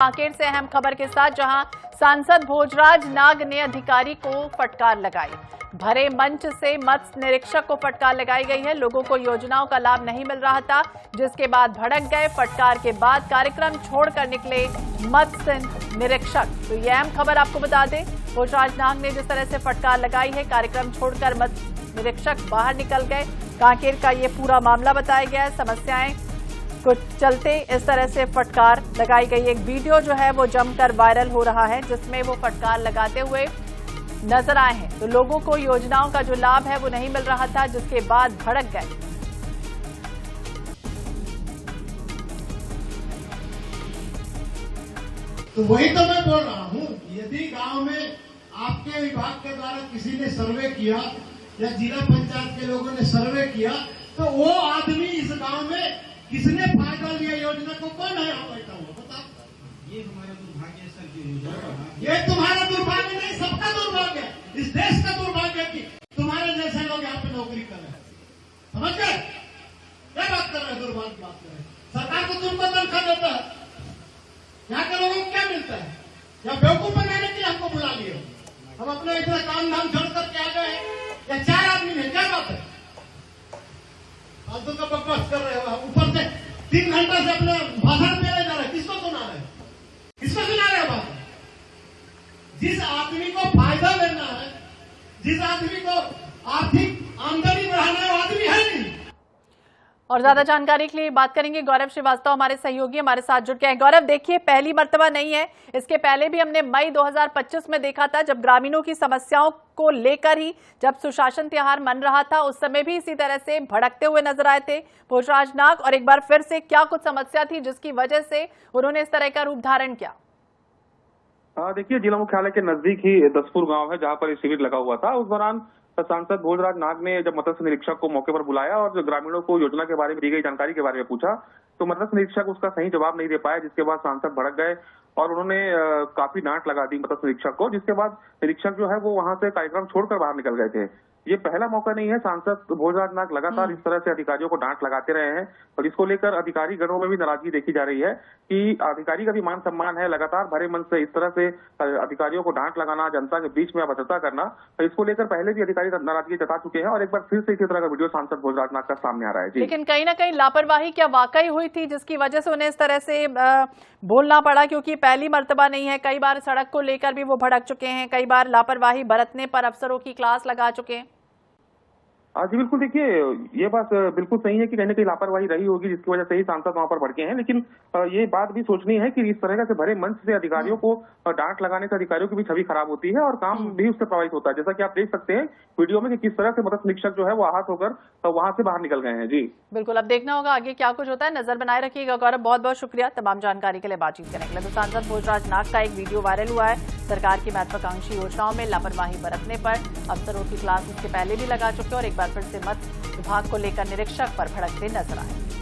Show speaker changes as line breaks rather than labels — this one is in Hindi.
कांकेर से अहम खबर के साथ, जहां सांसद भोजराज नाग ने अधिकारी को फटकार लगाई। भरे मंच से मत्स्य निरीक्षक को फटकार लगाई गई है। लोगों को योजनाओं का लाभ नहीं मिल रहा था, जिसके बाद भड़क गए। फटकार के बाद कार्यक्रम छोड़कर निकले मत्स्य निरीक्षक। तो ये अहम खबर आपको बता दें, भोजराज नाग ने जिस तरह से फटकार लगाई है, कार्यक्रम छोड़कर मत्स्य निरीक्षक बाहर निकल गए। कांकेर का ये पूरा मामला बताया गया है। समस्याएं कुछ चलते इस तरह से फटकार लगाई गई। एक वीडियो जो है वो जमकर वायरल हो रहा है, जिसमें वो फटकार लगाते हुए नजर आए हैं। तो लोगों को योजनाओं का जो लाभ है वो नहीं मिल रहा था, जिसके बाद भड़क गए।
तो वही तो मैं बोल रहा हूँ, यदि गांव में आपके विभाग के द्वारा किसी ने सर्वे किया या जिला पंचायत के लोगों ने सर्वे किया, तो वो आदमी इस गांव में किसने फायदा लिया योजना को, कौन है यहाँ बैठा हुआ बता।
ये हमारा दुर्भाग्य है सर की योजना।
ये तुम्हारा दुर्भाग्य नहीं, सबका दुर्भाग्य है, इस देश का दुर्भाग्य कि तुम्हारे जैसे लोग यहाँ पे नौकरी कर रहे हैं। समझ गए क्या बात कर रहे हैं? दुर्भाग्य बात कर रहे हैं। सरकार तो तुमको तनख्वाह देता है, यहाँ के लोगों को क्या मिलता है? या बेवकूफ बनाने के लिए हमको बुला लिए? हम अपना इतना काम धाम छोड़ करके आ गए या 4 आदमी है, क्या बात है? फालतू का बकवास कर रहे हो। ऊपर से 3 घंटा से अपने भाषण में जा रहे हैं। किसको सुना रहे हैं? किसको सुना रहे हो भाषण? जिस आदमी को फायदा लेना है, जिस आदमी को आर्थिक आमदनी बढ़ाना है, वो आदमी है नहीं।
और ज्यादा जानकारी के लिए बात करेंगे गौरव श्रीवास्तव, हमारे सहयोगी हमारे साथ जुड़ गए हैं। गौरव, देखिए, पहली मर्तबा नहीं है, इसके पहले भी हमने मई 2025 में देखा था, जब ग्रामीणों की समस्याओं को लेकर ही जब सुशासन त्योहार मन रहा था, उस समय भी इसी तरह से भड़कते हुए नजर आए थे भोजराज नाग। और एक बार फिर से क्या कुछ समस्या थी जिसकी वजह से उन्होंने इस तरह का रूप धारण किया?
देखिए, जिला मुख्यालय के नजदीक ही दसपुर गांव है, जहां पर शिविर लगा हुआ था। उस दौरान सांसद भोजराज नाग ने जब मत्स्य निरीक्षक को मौके पर बुलाया और ग्रामीणों को योजना के बारे में दी गई जानकारी के बारे में पूछा, तो मत्स्य निरीक्षक उसका सही जवाब नहीं दे पाया, जिसके बाद सांसद भड़क गए और उन्होंने काफी डांट लगा दी मत्स्य निरीक्षक को, जिसके बाद निरीक्षक जो है वो वहां से कार्यक्रम छोड़कर बाहर निकल गए थे। ये पहला मौका नहीं है, सांसद भोजराज नाग लगातार इस तरह से अधिकारियों को डांट लगाते रहे हैं और इसको लेकर अधिकारी गणों में भी नाराजगी देखी जा रही है कि अधिकारी का भी मान सम्मान है। लगातार भरे मन से इस तरह से अधिकारियों को डांट लगाना, जनता के बीच में अभद्रता करना, तो इसको लेकर पहले भी अधिकारी नाराजगी जता चुके हैं और एक बार फिर से इसी तरह का वीडियो सांसद भोजराज नाग का सामने आ रहा है। जी,
लेकिन कहीं ना कहीं लापरवाही क्या वाकई हुई थी जिसकी वजह से उन्हें इस तरह से बोलना पड़ा? क्योंकि पहली मर्तबा नहीं है, कई बार सड़क को लेकर भी वो भड़क चुके हैं, कई बार लापरवाही बरतने पर अफसरों की क्लास लगा चुके हैं।
जी बिल्कुल, देखिए, ये बात बिल्कुल सही है कि कहीं ना कहीं लापरवाही रही होगी, जिसकी वजह से ही सांसद वहां पर भड़के हैं। लेकिन ये बात भी सोचनी है कि इस तरह से भरे मंच से अधिकारियों को डांट लगाने से अधिकारियों की भी छवि खराब होती है और काम भी उससे प्रभावित होता है। जैसा कि आप देख सकते हैं वीडियो में कि किस तरह से मत्स्य निरीक्षक जो है वो आहत होकर वहां से बाहर निकल गए हैं। जी
बिल्कुल, अब देखना होगा आगे क्या कुछ होता है। नजर बनाए रखिएगा। गौरव, बहुत बहुत शुक्रिया तमाम जानकारी के लिए, बातचीत करने के लिए। तो सांसद भोजराज नाग का एक वीडियो वायरल हुआ है सरकार की महत्वाकांक्षी योजनाओं में लापरवाही बरतने पर। अफसरों की क्लास इसके पहले भी लगा चुके और एक बार फिर से मत्स्य विभाग को लेकर निरीक्षक पर भड़कते नजर आए।